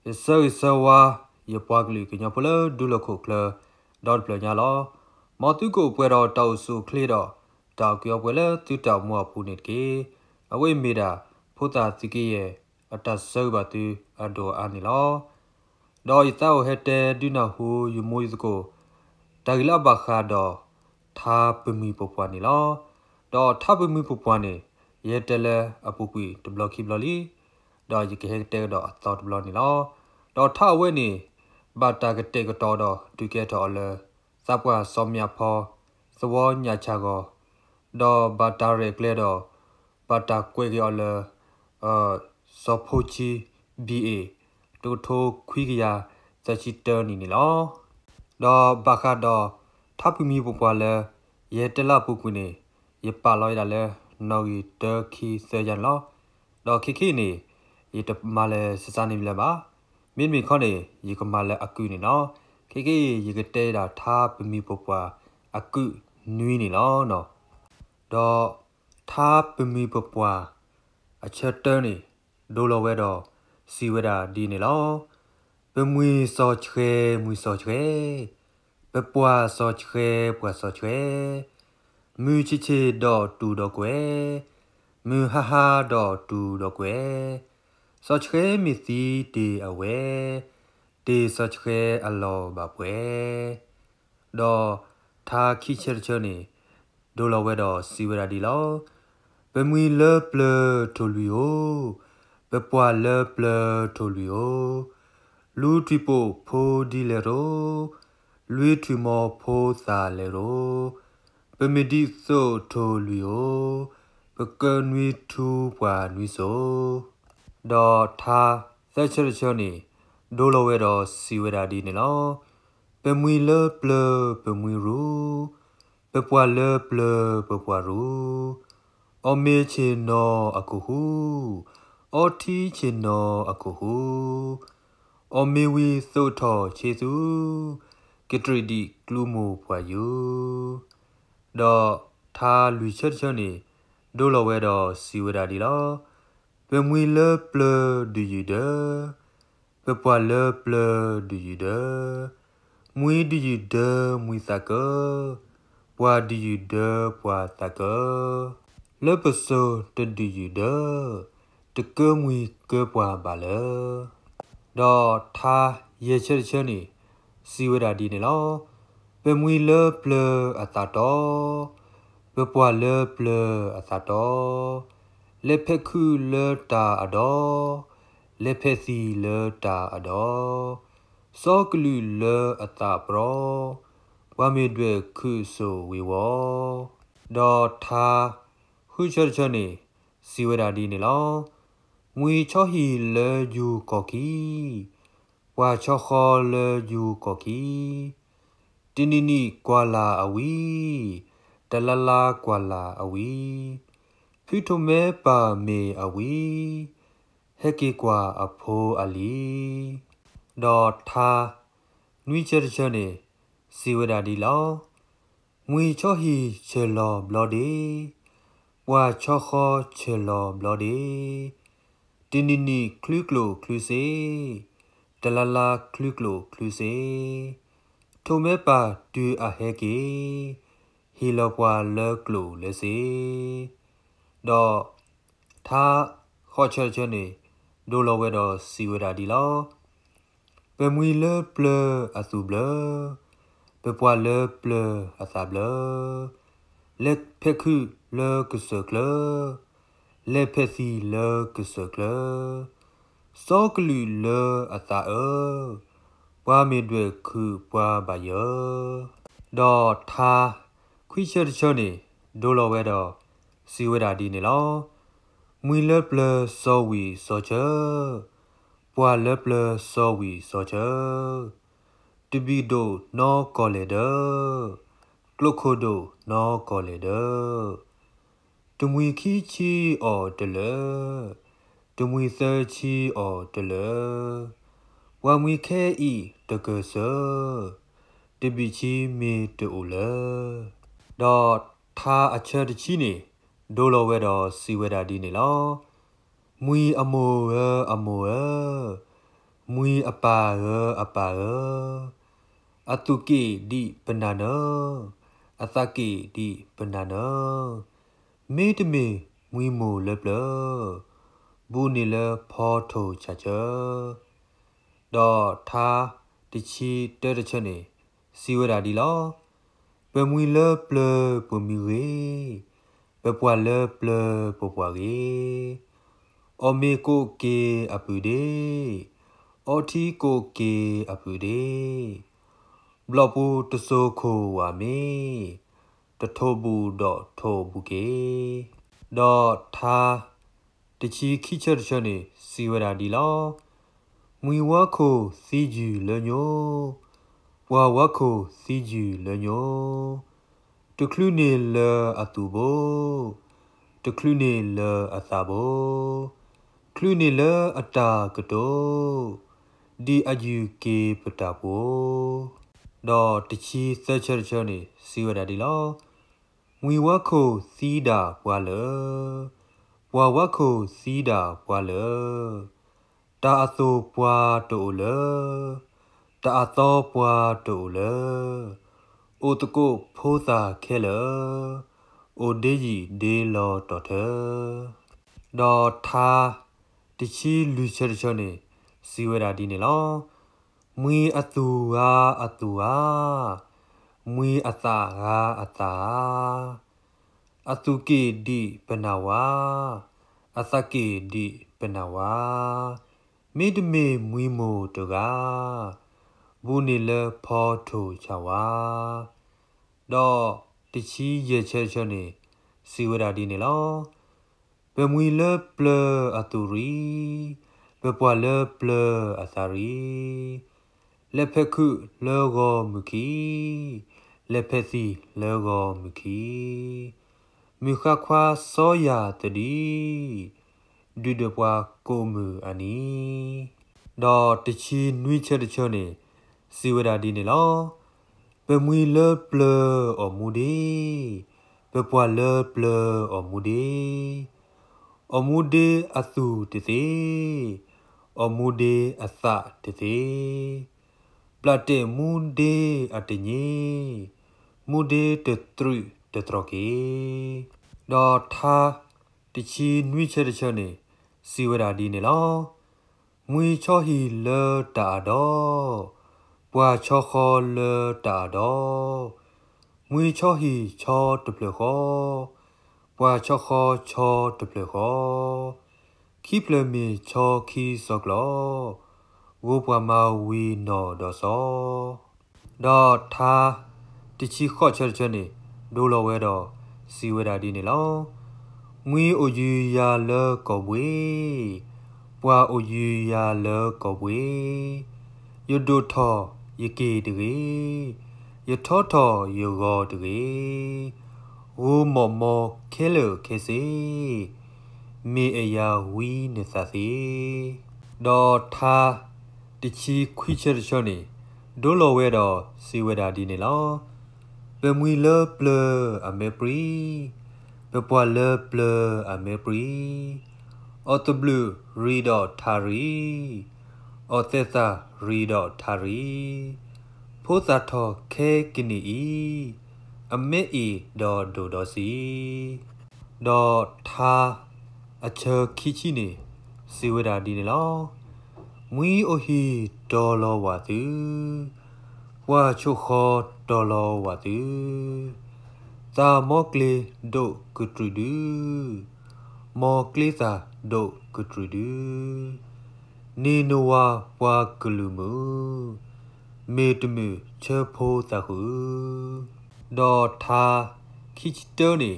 Isawa ye pagli kenya pula duloko kla dot planya lo matuko puero tau su kledo tau kyo pula tu tau mua punit ke awe meda puta tiki ye ataso batu ado anilo do itao hete duna hu yumuizko tagila bakha do tha pumi popwani lo do tha pumi popwani ye tele apukui to blocky bloli do yike hete do thought bloni lo do tha we ni bata ke te ko do tu ke to le sapwa somya pho swo nya cha go do bata re kle do bata kwe ke le so phochi ba to tho khwi ya sa chi te ni lo do bakha do tha pumi popwa le ye tela puku ni ye pa lo ya le no yi te khi se yan lo do khi ni ye te ma le sa ni le ba min mi khone ye ko ma le aku ni no khi ye ke te da tha pumi popwa aku nui ni lo no do tha pumi popwa a che te ni do lo we do si we da di ni lo pumi so chhe mui so chhe pe pwa so chhe pwa so chhe mu chi chi do tu do kwe mu ha ha do tu do kwe so chhe mi si ti awe ti so chhe alo ba pwe do tha khi che che ni do lo we do si we da di lo pe mu le ple to lu yo pe pwa le ple to lu yo lu ti po pho di le ro lui tu mo pho sa le ro pe me di so to lu yo pe ke nui tu pwa nui so do tha sa che che ni do lo we do si we da di ni lo pe mu le ple pe mu ru pe pwa le ple pe pwa ru o me che no aku hu o ti che no aku hu o me wi so tho che su ke tri di klu mo pwa yu do tha lu che che ni do lo we do si we da di lo pe mu le ple du yu de pe pwa le ple du yu de mui du yu de mui sa ke pwa du yu de pwa sa ke le pe so te du yu de te ke mui ke pwa ba le do tha ye che che ni si we da di ni lo pe mui le ple a ta do pe pwa le ple a ta do le pe khu le ta a do le pe si le ta a do so klu le a ta pro wa me dwe khu so we wo do tha hu che che ni si we da di ni lo mui cho hi le yu ko ki wa cho kho le yu ko ki tini ni kwa la awi talala kwa la awi phito me pa me awi heki kwa apho ali do tha nui che che ni si we da di lo mui cho hi che lo blo de wa cho kho che lo blo de tini ni klu klo klu se talala klu klo klu se to me pa tu a heki hi lo kwa le klo le se do tha kho che che ni do lo we do si we da di lo pe mui le ple a su ble pe pwa le ple a sa ble le pe khu le que se cle le pe si le que se cle so klu le a sa wa me dwe khu pwa ba yo do tha khwi che che ni do lo we do si we da di ni lo mui le ple so wi so che pwa le ple so wi so che to be do no call it klokodo no call it to mui ki chi o de le to mui se chi o de le wa mui ke i de ke se to be chi me to le do tha a che de chi ni do lo we do si we da di ni lo mui amo မွီအပါအပါအတုကေဒီပနာနောအသကေဒီပနာနောမေတမေမွီမိုလပလဘူးနီလဖောထိုချာချာဒေါ်သာတချီတဲတချက်နေစီဝရာဒီလောပမွီလပလပမီဝေပပွာလပလပပွာကေအမေကိုကေအပူဒေအော်တီကိုကေအပူဒေဘလပူတဆိုခိုဝါမေတထိုဘူးတော့ထိုဘူးကေဒေါ်သာတချီခိချက်ချက်နေစီဝရာဒီလောမွီဝါခိုစီဂျူလညိုဝါဝါခိုစီဂျူလညိုတကလူနေလအတူဘတကလူနေလအသာဘကလူနေလအတာကတောဒီအယူကေပတာဘောဒေါ်တချီစက်ချက်ချက်နေစီဝရာဒီလောမွီဝါခိုစီဒါဘွာလဝါဝါခိုစီဒါဘွာလတာအသောပွားတိုလတာအသောပွားတိုလအိုတကုဖိုးသာခဲလအိုဒေကြီးဒေလောတော်ထဒေါ်သာတချီလူချက်ချက်နေစီဝရာဒီနေလောမွေအသူမွေအသာအသာအသူကေဒီပနာဝါအသကေဒီပနာဝါမေတမေမွေမိုတကားဘူးနေလဖောထိုချဝါဒေါ်တချီရဲ့ချက်ချက်နေစီဝရာဒီနေလောဘမွေလပလအတူရီဘပွာလပလအသာရီလက်ဖက်ခုလောဂောမူခီလက်ဖက်စီလောဂောမူခီမြခခွာစောယာတဒီဒုဒပွားကိုမူအနီဒေါ်တချီနွိချက်တချောနေစီဝရာဒီနေလောပမွေလပလအမူဒီပပွာလပလအမူဒီအမူဒီအသူတသေးအမူဒီအသတသေးပလတေမူဒီအတညေမူဒီတထရတထရကေဒေါ်သာတချီနွိချက်တချောနေစီဝရာဒီနေလောမွေချောဟီလတာတော့ပွာချောခေါ်လတာတော့မွေချောဟီချောတပလခေါ်ပွာချောခေါ်ချောတပလခေါ်ခိပလမီချောခီစောကလောဝပွာမဝီနော်ဒေါ်စောဒေါ်သာတချီခေါ်ချက်ချက်နေဒိုလောဝဲတော့စီဝရာဒီနေလောမွေအိုယူယာလကောဝေပွာအိုယူယာလကောဝေယဒိုထောယကေတကေယထောထောယောဂောတကေဝိုမောမောခဲလခဲစီမေအယာဝီနေသစီဒေါ်သာတချီခွိချက်ချောနေဒိုလောဝဲတော့စီဝရာဒီနေလောပမွေလပလအမေပရီပပွာလပလအမေပရီအော်တဘလူရီဒေါ်သာရီအော်သက်သာရီဒေါ်သာရီဖိုးသာထောခဲကနီအီအမေအီဒေါ်ဒိုဒေါ်စီဒေါ်သာအချေခိချိနေစီဝရာဒီနေလောမွီအိုဟီဒေါ်လောဝါသူဝါချုခောဒေါ်လောဝါသူသာမောကလေဒိုကုထရဒူမောကလေသာဒိုကုထရဒူနေနဝါဝါကလူမူမေတမူချေဖိုသဟုဒေါ်သာခိချတောနေ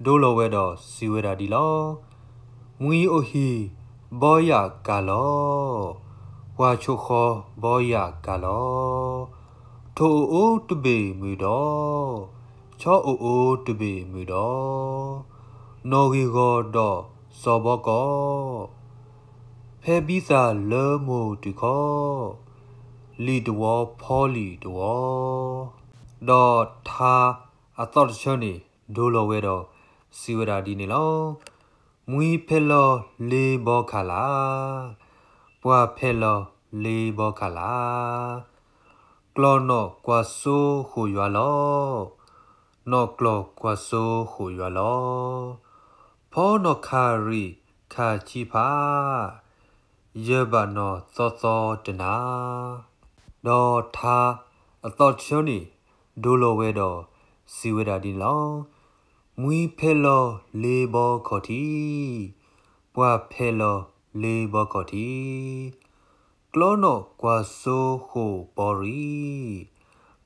ဒိုလောဝဲတော့စီဝရာဒီလောမွီအိုဟီဘောယာကာလောဝါချုခောဘောယာကာလောထိုအိုတဘေမူတော့ချောအိုတဘေမူတော့နော်ဂီဂောတော့စောဘောကောဖဲဘီစာလေမိုတူခောလီတဝဖောလီတဝဒေါ်သာအတော်ချနေဒိုလောဝဲတော့စီဝရာဒီနေလောမွီဖဲလောလေဘောခလာပွာဖဲလော လေဘောခလာကလောနောကွာဆိုဟူရွာလောနောကလောကွာဆိုဟူရွာလောဖောနောခါရီခါချီဖာယေဘနောသောသောတနာဒေါ်သာအတော်ချွန်နီဒိုလိုဝဲတော်စီဝဲတာဒီလောမွီဖဲလောလေဘောခေါ်တီပွားဖဲလောလေဘောခေါ်တီကလောနောကွာဆိုဟိုပေါ်ရီ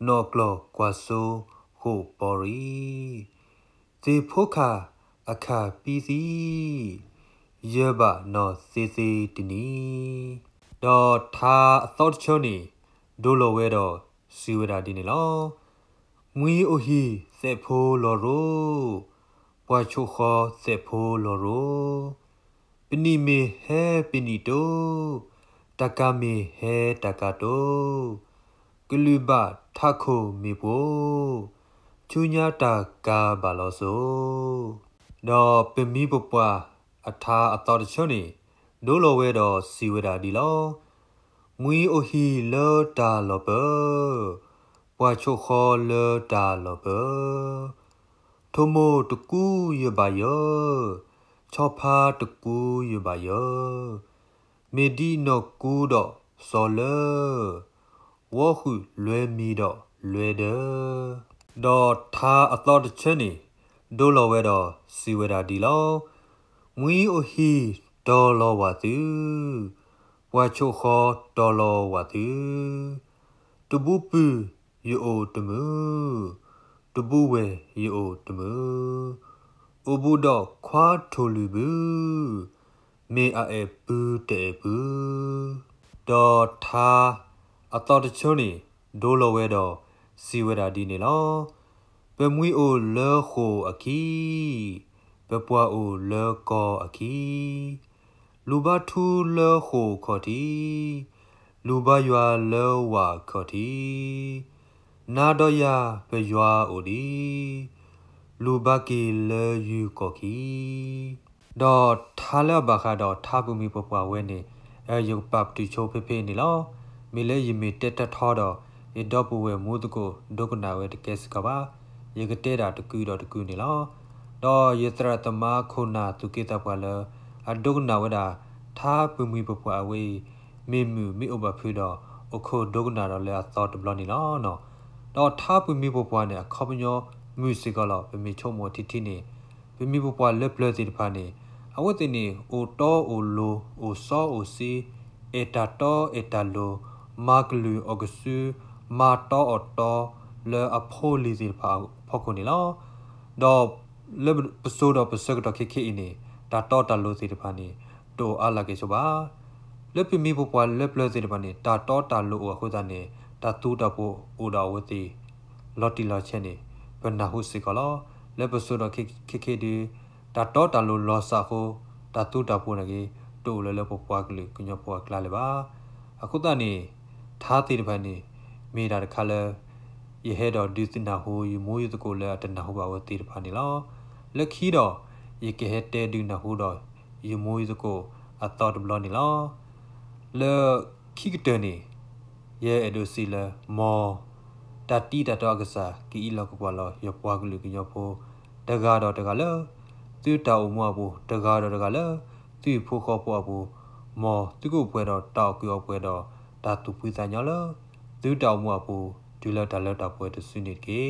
နောကလောကွာဆိုဟိုပေါ်ရီဒီဖို့ခါအခါပီစီယေဘနောစီစီတနီဒေါ်သာအတော်ချွန်နီဒိုလိုဝဲတော်စီဝဲတာဒီနေလောငွေအိုဟီစေဖိုးလော်ရိုပွားချိုခေါ်စေဖိုးလော်ရိုပနီမေဟဲပနီတိုတကမေဟဲတကတိုကလူဘထခုမေပိုချူညာတာကာဘာလောဆိုဒေါ်ပမီပပွားအထာအတော်ချွန်နီဒိုလိုဝဲတော်စီဝဲတာဒီလောမွေအိုဟီလော်တာလော်ပပွားချိုခေါ်လော်တာလော်ပထိုမိုတကူရပါယောချောဖာတကူရပါယောမေဒီနောကူတော့စောလဝခုလွဲမီတော့လွဲဒေါ်သာအတော်ချင်နီဒိုလောဝဲတော့စီဝဲတာဒီလောငွေအိုဟီဒေါ်လောဝါသူဝါချိုခေါ်ဒေါ်လောဝါသူတဘူပူယိုတမှုတဘူဝဲယိုတမှုအဘူတော့ခွာထိုလူဘူးမေအဲပူတေဘူးဒေါ်သာအတော်ချွန်နီဒိုလိုဝဲတော့စီဝဲတာဒီနေလောပမွီအိုလောခိုအခီပပွားအိုလောကောအခီလူဘထူလောခိုခေါ်တီလူဘရွာလောဝါခေါ်တီနာတော့ရပရွာအိုဒီလူဘကီလေယူကောကီဒေါ်ထာလဘခါဒေါ်ထာပူမီပပွားဝဲနေအဲယုတ်ပပတီချိုဖေဖေနေလောမီလေယမီတက်တထောတော့ရတော့ပူဝဲမိုးတကိုဒုကနာဝဲတကဲစကပါရေကတဲ့တာတကူတော့တကူနေလောတော့ယတရတမခုနာသူကေတပွားလအဒုကနာဝဲတာထာပူမီပပွားဝဲမေမူမိအဘဖူတော့အခုဒုကနာတော့လဲအသောတဘလနေလောနော်တော့ထာပူမီပပွားနေခေါပညောမြူစစ်ကလောပမီချုံမတီတီနေပမီပပွားလက်ပလက်စီတဖာနေအဝတ်တင်နေအိုတော့အိုလိုအိုစောအိုစီအတာတော့အတာလိုမာကလူအော့ဂဆူမာတော့အော်တော့လဲအဖိုလီစီတဖာဖောက်ခုနေလောတော့လက်ပစိုးတော့ပစကတော့ခေခေနေဒါတော့တလိုစီတဖာနေတိုအလာကေဆိုပါလက်ပမီပပွားလက်ပလက်စီတဖာနေတာတော့တလိုအခုသားနေတာတူတဖို့အိုတော်ဝတိလော်တီလော်ချက်နေဘနာဟုစီကလောလက်ပစိုးတော့ခေခေဒီဒါတော့တလိုလော်စာခိုဒါတူတဖို့နေတိုလဲလဲပပွားကလေးကညပွားကလာလေပါအခုသားနေထားတီတဖာနေမိတာတခါလဲယဟဲတော့ဒီစနာဟိုယမိုးရတကိုလဲတနာဟိုပါဝတီတဖာနေလောလက်ခီတော့ယကဟဲတဲဒူနာဟိုတော့ယမိုးရတကိုအတော်တဘလနေလောလဲခိကတနေရဲအဒိုစီလဲမောတတီတတော်ကစားကီလောကကွာလောရပွားကလူကညဖိုတကားတော့တကားလဲသူတောက်မွားဘူးတကားတော့တကားလဲသူဖိုးခေါ်ပွားဘူးမောသူကိုပွဲတော့တောက်ကြောပွဲတော့ဒါသူပွေးစားညောလဲသူတောက်မွားဘူးဒီလက်တလက်တော့ပွဲတစွနေကေ